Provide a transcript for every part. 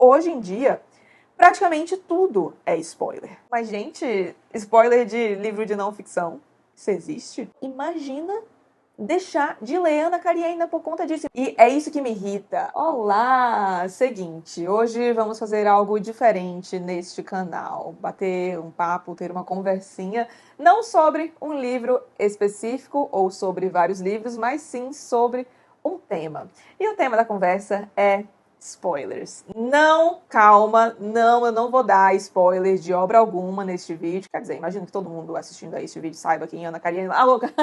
Hoje em dia, praticamente tudo é spoiler. Mas, gente, spoiler de livro de não ficção, isso existe? Imagina deixar de ler Ana Karenina por conta disso. E é isso que me irrita. Olá! Seguinte, hoje vamos fazer algo diferente neste canal. Bater um papo, ter uma conversinha, não sobre um livro específico ou sobre vários livros, mas sim sobre um tema. E o tema da conversa é spoilers. Não, calma, não, eu não vou dar spoilers de obra alguma neste vídeo. Quer dizer, imagino que todo mundo assistindo a este vídeo saiba quem é Ana Karenina. Ah, louca!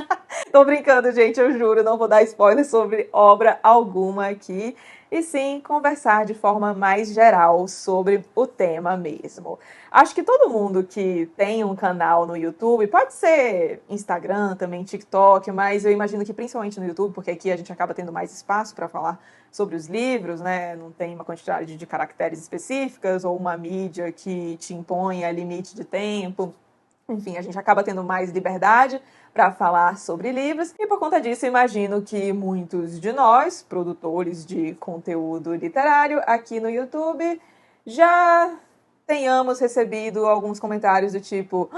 Tô brincando, gente, eu juro, não vou dar spoiler sobre obra alguma aqui. E sim, conversar de forma mais geral sobre o tema mesmo. Acho que todo mundo que tem um canal no YouTube, pode ser Instagram, também TikTok, mas eu imagino que principalmente no YouTube, porque aqui a gente acaba tendo mais espaço para falar sobre os livros, né? Não tem uma quantidade de caracteres específicas ou uma mídia que te impõe a limite de tempo. Enfim, a gente acaba tendo mais liberdade para falar sobre livros e por conta disso imagino que muitos de nós, produtores de conteúdo literário aqui no YouTube, já tenhamos recebido alguns comentários do tipo: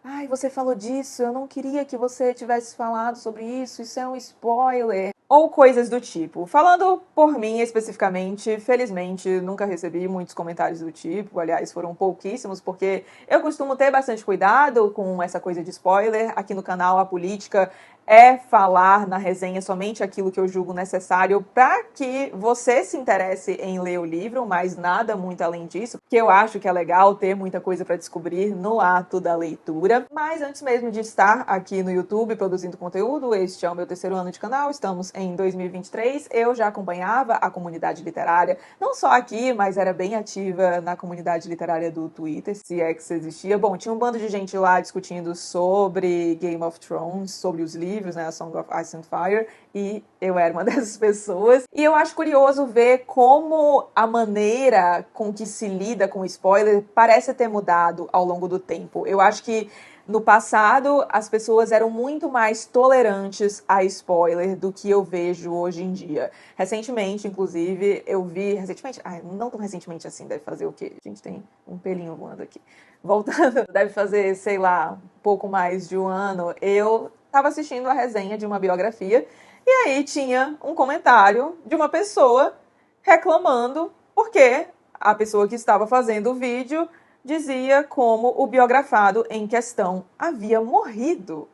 ai, você falou disso, eu não queria que você tivesse falado sobre isso é um spoiler. Ou coisas do tipo. Falando por mim especificamente, felizmente nunca recebi muitos comentários do tipo, aliás, foram pouquíssimos, porque eu costumo ter bastante cuidado com essa coisa de spoiler. Aqui no canal, a política é falar na resenha somente aquilo que eu julgo necessário para que você se interesse em ler o livro, mas nada muito além disso, porque eu acho que é legal ter muita coisa para descobrir no ato da leitura. Mas antes mesmo de estar aqui no YouTube produzindo conteúdo, este é o meu terceiro ano de canal, estamos em 2023, eu já acompanhava a comunidade literária, não só aqui, mas era bem ativa na comunidade literária do Twitter, se é que isso existia. Bom, tinha um bando de gente lá discutindo sobre Game of Thrones, sobre os livros, né, a Song of Ice and Fire, e eu era uma dessas pessoas. E eu acho curioso ver como a maneira com que se lida com spoiler parece ter mudado ao longo do tempo. Eu acho que no passado, as pessoas eram muito mais tolerantes a spoiler do que eu vejo hoje em dia. Recentemente, inclusive, eu vi... Recentemente? Não tão recentemente assim, deve fazer o quê? A gente tem um pelinho voando aqui. Voltando, deve fazer, sei lá, um pouco mais de um ano. Eu estava assistindo a resenha de uma biografia e aí tinha um comentário de uma pessoa reclamando porque a pessoa que estava fazendo o vídeo dizia como o biografado em questão havia morrido,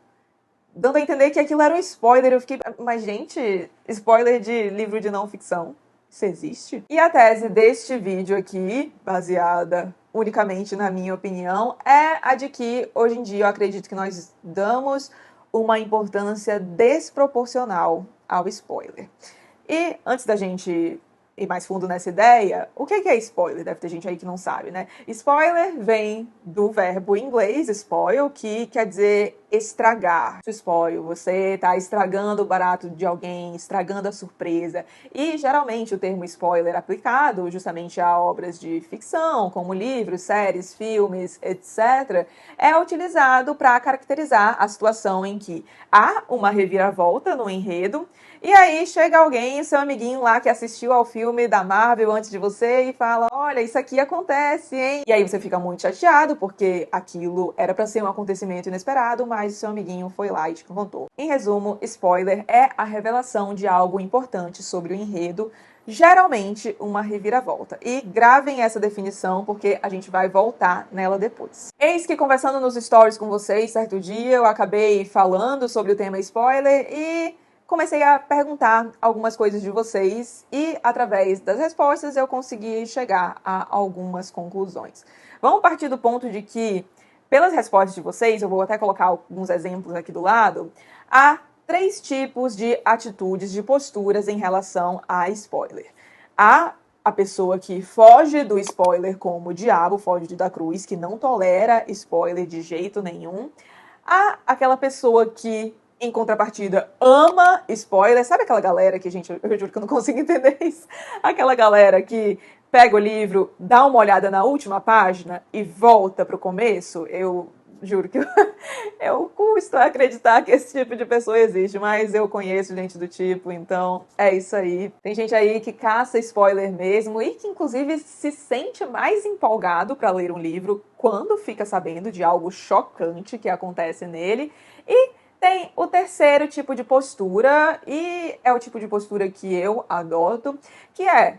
dando a entender que aquilo era um spoiler. Eu fiquei, mas gente, spoiler de livro de não ficção, isso existe? E a tese deste vídeo aqui, baseada unicamente na minha opinião, é a de que hoje em dia eu acredito que nós damos uma importância desproporcional ao spoiler. E antes da gente ir mais fundo nessa ideia, o que é spoiler? Deve ter gente aí que não sabe, né? Spoiler vem do verbo em inglês, spoil, que quer dizer estragar. Spoil, você tá estragando o barato de alguém, estragando a surpresa. E geralmente o termo spoiler aplicado justamente a obras de ficção, como livros, séries, filmes, etc., é utilizado para caracterizar a situação em que há uma reviravolta no enredo e aí chega alguém, seu amiguinho lá que assistiu ao filme da Marvel antes de você e fala: olha, isso aqui acontece, hein? E aí você fica muito chateado porque aquilo era para ser um acontecimento inesperado, mas seu amiguinho foi lá e te contou. Em resumo, spoiler é a revelação de algo importante sobre o enredo, geralmente uma reviravolta. E gravem essa definição porque a gente vai voltar nela depois. Eis que conversando nos stories com vocês, certo dia, eu acabei falando sobre o tema spoiler e comecei a perguntar algumas coisas de vocês e, através das respostas, eu consegui chegar a algumas conclusões. Vamos partir do ponto de que, pelas respostas de vocês, eu vou até colocar alguns exemplos aqui do lado, há 3 tipos de atitudes, de posturas em relação a spoiler. Há a pessoa que foge do spoiler como o diabo foge da cruz, que não tolera spoiler de jeito nenhum. Há aquela pessoa que, em contrapartida, ama spoiler. Sabe aquela galera que, gente, eu juro que eu não consigo entender isso. Aquela galera que pega o livro, dá uma olhada na última página e volta pro começo. Eu juro que eu custo acreditar que esse tipo de pessoa existe, mas eu conheço gente do tipo, então é isso aí. Tem gente aí que caça spoiler mesmo e que inclusive se sente mais empolgado para ler um livro quando fica sabendo de algo chocante que acontece nele. E tem o terceiro tipo de postura, e é o tipo de postura que eu adoto, que é,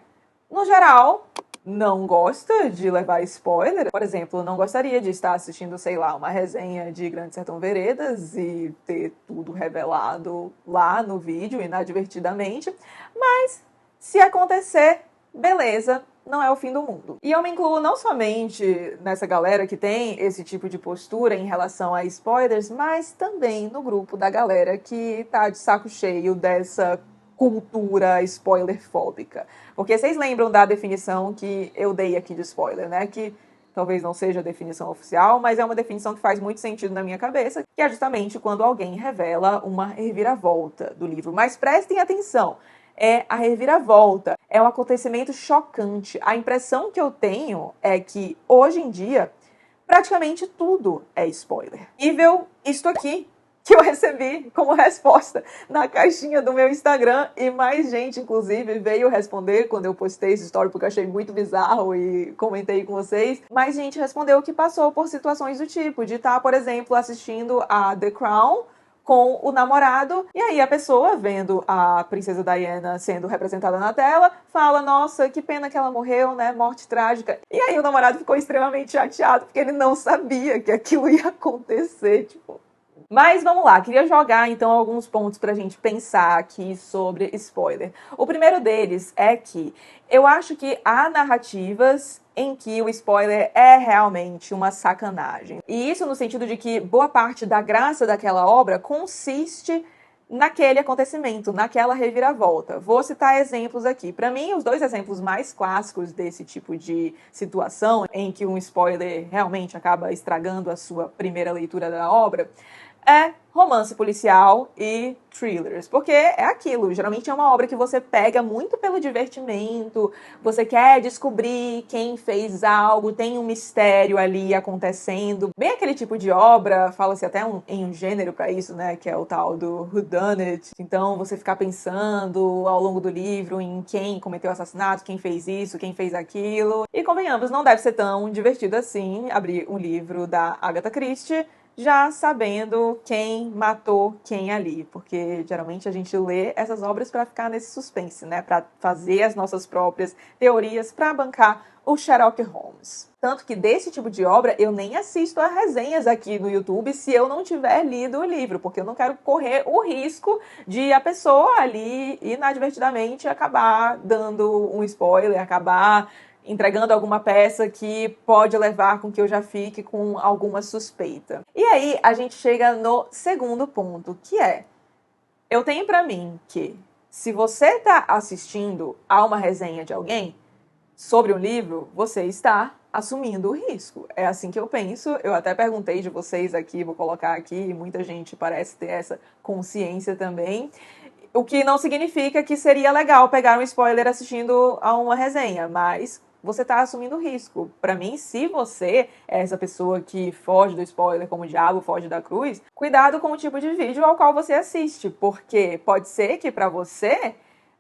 no geral, não gosta de levar spoiler. Por exemplo, não gostaria de estar assistindo, sei lá, uma resenha de Grande Sertão Veredas e ter tudo revelado lá no vídeo, inadvertidamente. Mas, se acontecer, beleza, não é o fim do mundo. E eu me incluo não somente nessa galera que tem esse tipo de postura em relação a spoilers, mas também no grupo da galera que tá de saco cheio dessa cultura spoilerfóbica. Porque vocês lembram da definição que eu dei aqui de spoiler, né? Que talvez não seja a definição oficial, mas é uma definição que faz muito sentido na minha cabeça, que é justamente quando alguém revela uma reviravolta do livro. Mas prestem atenção, é a reviravolta, é um acontecimento chocante. A impressão que eu tenho é que, hoje em dia, praticamente tudo é spoiler. Nível isto aqui, que eu recebi como resposta na caixinha do meu Instagram, e mais gente, inclusive, veio responder quando eu postei esse story, porque eu achei muito bizarro e comentei com vocês. Mais gente respondeu que passou por situações do tipo, de estar, por exemplo, assistindo a The Crown com o namorado, e aí a pessoa, vendo a princesa Diana sendo representada na tela, fala, nossa, que pena que ela morreu, né, morte trágica. E aí o namorado ficou extremamente chateado, porque ele não sabia que aquilo ia acontecer, tipo... Mas vamos lá, queria jogar então alguns pontos pra gente pensar aqui sobre spoiler. O primeiro deles é que eu acho que há narrativas em que o spoiler é realmente uma sacanagem. E isso no sentido de que boa parte da graça daquela obra consiste naquele acontecimento, naquela reviravolta. Vou citar exemplos aqui. Para mim, os dois exemplos mais clássicos desse tipo de situação, em que um spoiler realmente acaba estragando a sua primeira leitura da obra, é romance policial e thrillers, porque é aquilo, geralmente é uma obra que você pega muito pelo divertimento, você quer descobrir quem fez algo, tem um mistério ali acontecendo, bem aquele tipo de obra, fala-se até em um gênero para isso, né, que é o tal do whodunit, então você ficar pensando ao longo do livro em quem cometeu o assassinato, quem fez isso, quem fez aquilo, e convenhamos, não deve ser tão divertido assim abrir um livro da Agatha Christie já sabendo quem matou quem ali, porque geralmente a gente lê essas obras para ficar nesse suspense, né, para fazer as nossas próprias teorias para bancar o Sherlock Holmes. Tanto que desse tipo de obra eu nem assisto a resenhas aqui no YouTube se eu não tiver lido o livro, porque eu não quero correr o risco de a pessoa ali inadvertidamente acabar dando um spoiler, acabar entregando alguma peça que pode levar com que eu já fique com alguma suspeita. E aí a gente chega no segundo ponto, que é, eu tenho pra mim que se você tá assistindo a uma resenha de alguém sobre um livro, você está assumindo o risco. É assim que eu penso. Eu até perguntei de vocês aqui, vou colocar aqui, e muita gente parece ter essa consciência também. O que não significa que seria legal pegar um spoiler assistindo a uma resenha, mas você está assumindo risco. Para mim, se você é essa pessoa que foge do spoiler como o diabo foge da cruz, cuidado com o tipo de vídeo ao qual você assiste, porque pode ser que para você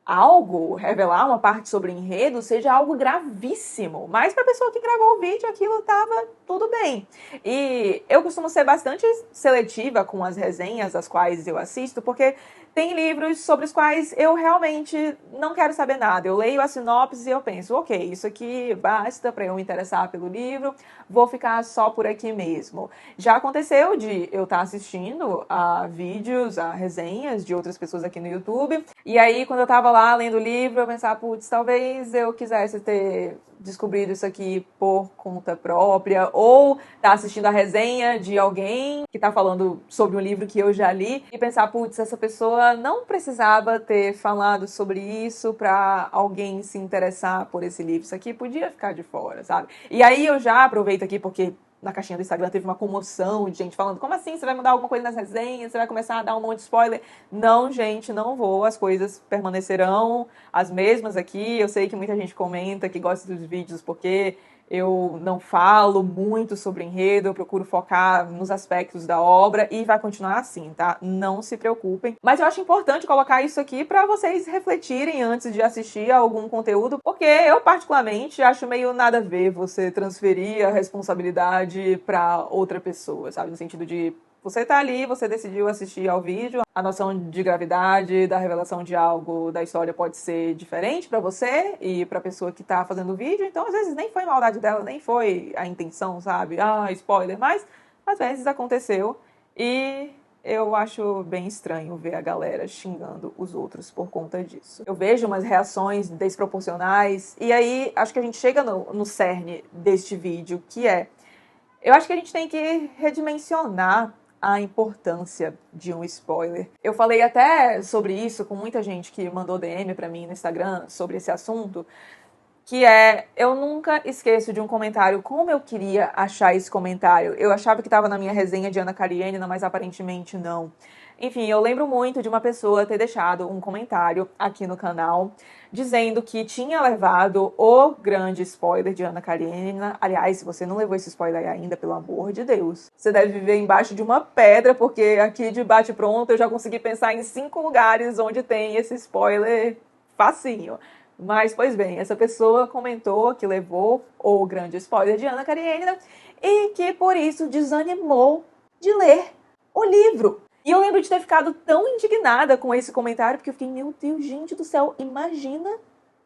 algo, revelar uma parte sobre o enredo, seja algo gravíssimo. Mas para a pessoa que gravou o vídeo, aquilo estava tudo bem. E eu costumo ser bastante seletiva com as resenhas às quais eu assisto, porque tem livros sobre os quais eu realmente não quero saber nada. Eu leio a sinopse e eu penso, ok, isso aqui basta para eu me interessar pelo livro, vou ficar só por aqui mesmo. Já aconteceu de eu estar assistindo a vídeos, a resenhas de outras pessoas aqui no YouTube, e aí quando eu estava lá lendo o livro, eu pensava, putz, talvez eu quisesse ter descobrido isso aqui por conta própria, ou tá assistindo a resenha de alguém que tá falando sobre um livro que eu já li e pensar, putz, essa pessoa não precisava ter falado sobre isso pra alguém se interessar por esse livro. Isso aqui podia ficar de fora, sabe? E aí eu já aproveito aqui porque na caixinha do Instagram teve uma comoção de gente falando, como assim? Você vai mudar alguma coisa nas resenhas? Você vai começar a dar um monte de spoiler? Não, gente, não vou. As coisas permanecerão as mesmas aqui. Eu sei que muita gente comenta que gosta dos vídeos porque eu não falo muito sobre enredo, eu procuro focar nos aspectos da obra e vai continuar assim, tá? Não se preocupem. Mas eu acho importante colocar isso aqui para vocês refletirem antes de assistir a algum conteúdo, porque eu particularmente acho meio nada a ver você transferir a responsabilidade para outra pessoa, sabe? No sentido de você tá ali, você decidiu assistir ao vídeo, a noção de gravidade, da revelação de algo da história pode ser diferente para você e para a pessoa que tá fazendo o vídeo, então às vezes nem foi maldade dela, nem foi a intenção, sabe? Spoiler, mas às vezes aconteceu e eu acho bem estranho ver a galera xingando os outros por conta disso. Eu vejo umas reações desproporcionais e aí acho que a gente chega no cerne deste vídeo, que é, eu acho que a gente tem que redimensionar a importância de um spoiler. Eu falei até sobre isso com muita gente que mandou DM pra mim no Instagram sobre esse assunto, que é, eu nunca esqueço de um comentário, como eu queria achar esse comentário. Eu achava que estava na minha resenha de Ana Karenina, mas aparentemente não. Enfim, eu lembro muito de uma pessoa ter deixado um comentário aqui no canal dizendo que tinha levado o grande spoiler de Ana Karenina. Aliás, se você não levou esse spoiler ainda, pelo amor de Deus, você deve viver embaixo de uma pedra, porque aqui de bate-pronto eu já consegui pensar em 5 lugares onde tem esse spoiler facinho. Mas, pois bem, essa pessoa comentou que levou o grande spoiler de Ana Karenina e que, por isso, desanimou de ler o livro. E eu lembro de ter ficado tão indignada com esse comentário, porque eu fiquei, meu Deus, gente do céu, imagina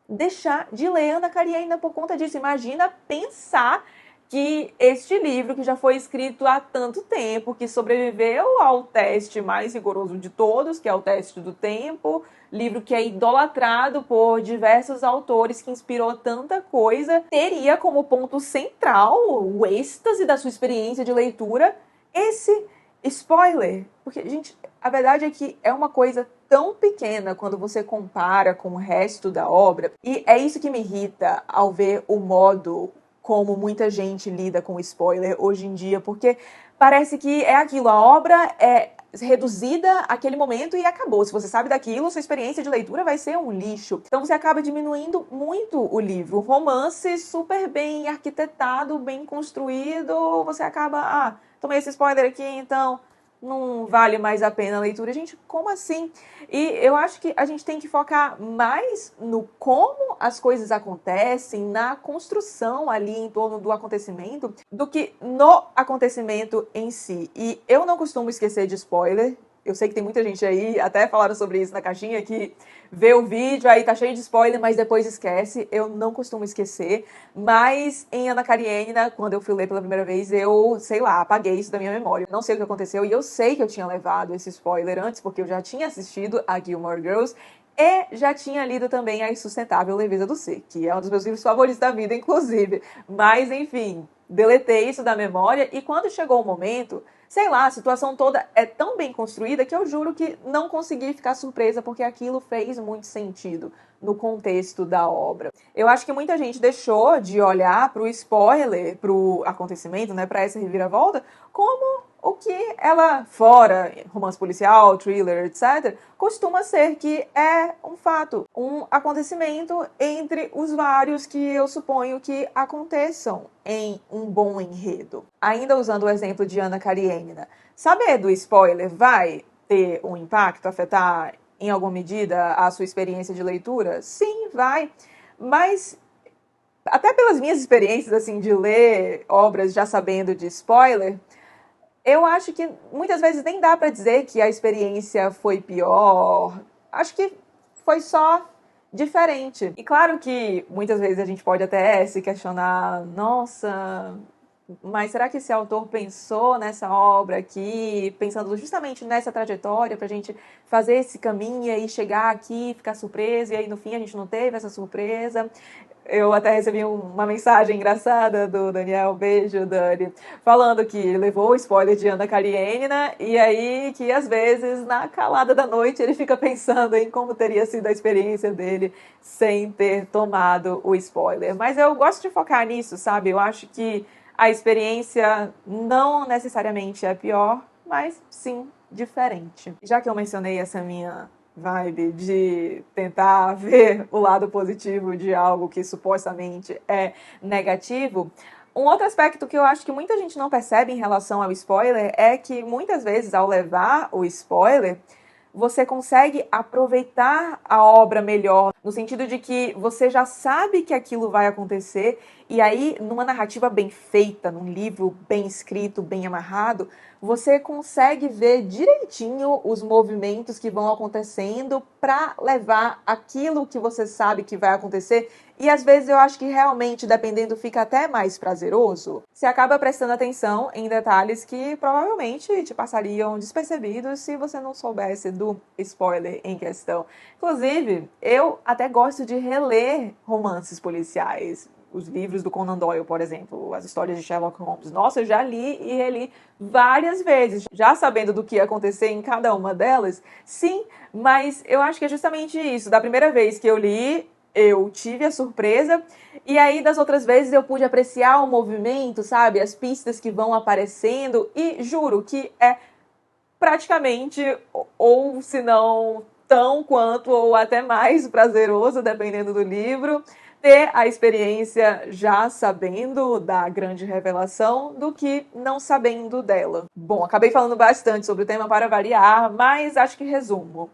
deixar de ler Ana Karenina por conta disso. Imagina pensar que este livro, que já foi escrito há tanto tempo, que sobreviveu ao teste mais rigoroso de todos, que é o teste do tempo, livro que é idolatrado por diversos autores, que inspirou tanta coisa, teria como ponto central o êxtase da sua experiência de leitura esse spoiler. Porque, gente, a verdade é que é uma coisa tão pequena quando você compara com o resto da obra, e é isso que me irrita ao ver o modo como muita gente lida com spoiler hoje em dia, porque parece que é aquilo, a obra é reduzida àquele momento e acabou. Se você sabe daquilo, sua experiência de leitura vai ser um lixo. Então você acaba diminuindo muito o livro. Romance super bem arquitetado, bem construído, você acaba, tomei esse spoiler aqui, então não vale mais a pena a leitura. Gente, como assim? E eu acho que a gente tem que focar mais no como as coisas acontecem, na construção ali em torno do acontecimento, do que no acontecimento em si. E eu não costumo esquecer de spoiler. Eu sei que tem muita gente aí, até falaram sobre isso na caixinha, que vê o vídeo, aí tá cheio de spoiler, mas depois esquece. Eu não costumo esquecer. Mas em Ana Karenina, quando eu fui ler pela primeira vez, eu, sei lá, apaguei isso da minha memória. Eu não sei o que aconteceu e eu sei que eu tinha levado esse spoiler antes, porque eu já tinha assistido a Gilmore Girls e já tinha lido também A Insustentável Leveza do Ser, que é um dos meus livros favoritos da vida, inclusive. Mas, enfim, deletei isso da memória e quando chegou o momento, sei lá, a situação toda é tão bem construída que eu juro que não consegui ficar surpresa porque aquilo fez muito sentido no contexto da obra. Eu acho que muita gente deixou de olhar para o spoiler, para o acontecimento, né, para essa reviravolta, como o que ela, fora romance policial, thriller, etc., costuma ser, que é um fato, um acontecimento entre os vários que eu suponho que aconteçam em um bom enredo. Ainda usando o exemplo de Ana Karenina, saber do spoiler vai ter um impacto, afetar em alguma medida a sua experiência de leitura? Sim, vai. Mas até pelas minhas experiências assim de ler obras já sabendo de spoiler, eu acho que muitas vezes nem dá pra dizer que a experiência foi pior. Acho que foi só diferente. E claro que muitas vezes a gente pode até se questionar, nossa, mas será que esse autor pensou nessa obra aqui, pensando justamente nessa trajetória pra gente fazer esse caminho e aí chegar aqui, ficar surpreso, e aí no fim a gente não teve essa surpresa? Eu até recebi uma mensagem engraçada do Daniel, beijo, Dani, falando que levou o spoiler de Ana Karenina e aí que às vezes na calada da noite ele fica pensando em como teria sido a experiência dele sem ter tomado o spoiler. Mas eu gosto de focar nisso, sabe? Eu acho que a experiência não necessariamente é pior, mas sim diferente. Já que eu mencionei essa minha vibe de tentar ver o lado positivo de algo que supostamente é negativo. Um outro aspecto que eu acho que muita gente não percebe em relação ao spoiler é que muitas vezes, ao levar o spoiler, você consegue aproveitar a obra melhor, no sentido de que você já sabe que aquilo vai acontecer, e aí, numa narrativa bem feita, num livro bem escrito, bem amarrado, você consegue ver direitinho os movimentos que vão acontecendo para levar aquilo que você sabe que vai acontecer. E às vezes eu acho que realmente, dependendo, fica até mais prazeroso. Você acaba prestando atenção em detalhes que provavelmente te passariam despercebidos se você não soubesse do spoiler em questão. Inclusive, eu até gosto de reler romances policiais. Os livros do Conan Doyle, por exemplo, as histórias de Sherlock Holmes. Nossa, eu já li e reli várias vezes, já sabendo do que ia acontecer em cada uma delas. Sim, mas eu acho que é justamente isso. Da primeira vez que eu li, eu tive a surpresa, e aí das outras vezes eu pude apreciar o movimento, sabe? As pistas que vão aparecendo, e juro que é praticamente, ou se não tão quanto, ou até mais prazeroso, dependendo do livro, ter a experiência já sabendo da grande revelação do que não sabendo dela. Bom, acabei falando bastante sobre o tema para variar, mas acho que resumo.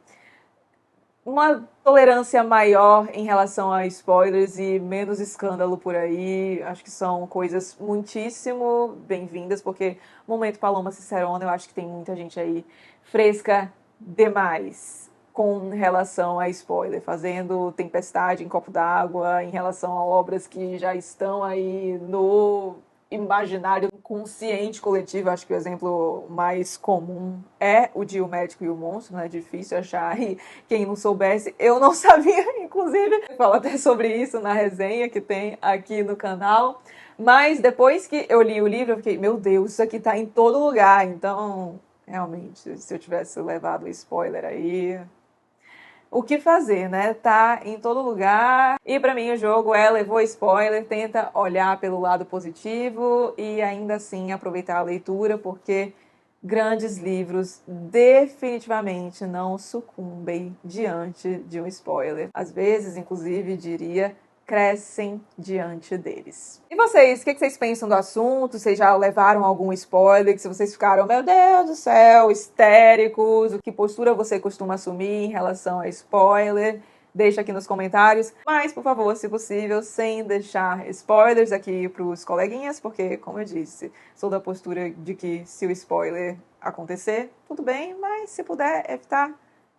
Uma tolerância maior em relação a spoilers e menos escândalo por aí. Acho que são coisas muitíssimo bem-vindas, porque momento Paloma Cicerona, eu acho que tem muita gente aí fresca demais com relação a spoiler, fazendo tempestade em copo d'água em relação a obras que já estão aí no imaginário consciente coletivo. Acho que o exemplo mais comum é o de O Médico e o Monstro, né? É difícil achar, e quem não soubesse, eu não sabia, inclusive, eu falo até sobre isso na resenha que tem aqui no canal. Mas depois que eu li o livro, eu fiquei, meu Deus, isso aqui tá em todo lugar. Então, realmente, se eu tivesse levado o spoiler aí, o que fazer, né? Tá em todo lugar. E pra mim o jogo é levou spoiler, tenta olhar pelo lado positivo e ainda assim aproveitar a leitura, porque grandes livros definitivamente não sucumbem diante de um spoiler. Às vezes, inclusive, diria, crescem diante deles. E vocês, o que vocês pensam do assunto? Vocês já levaram algum spoiler? Que se vocês ficaram, meu Deus do céu, histéricos, que postura você costuma assumir em relação a spoiler? Deixa aqui nos comentários. Mas, por favor, se possível, sem deixar spoilers aqui pros coleguinhas, porque, como eu disse, sou da postura de que se o spoiler acontecer, tudo bem, mas se puder evitar,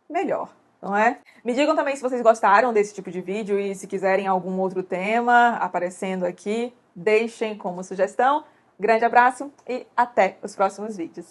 melhor. Não é? Me digam também se vocês gostaram desse tipo de vídeo e se quiserem algum outro tema aparecendo aqui, deixem como sugestão. Grande abraço e até os próximos vídeos.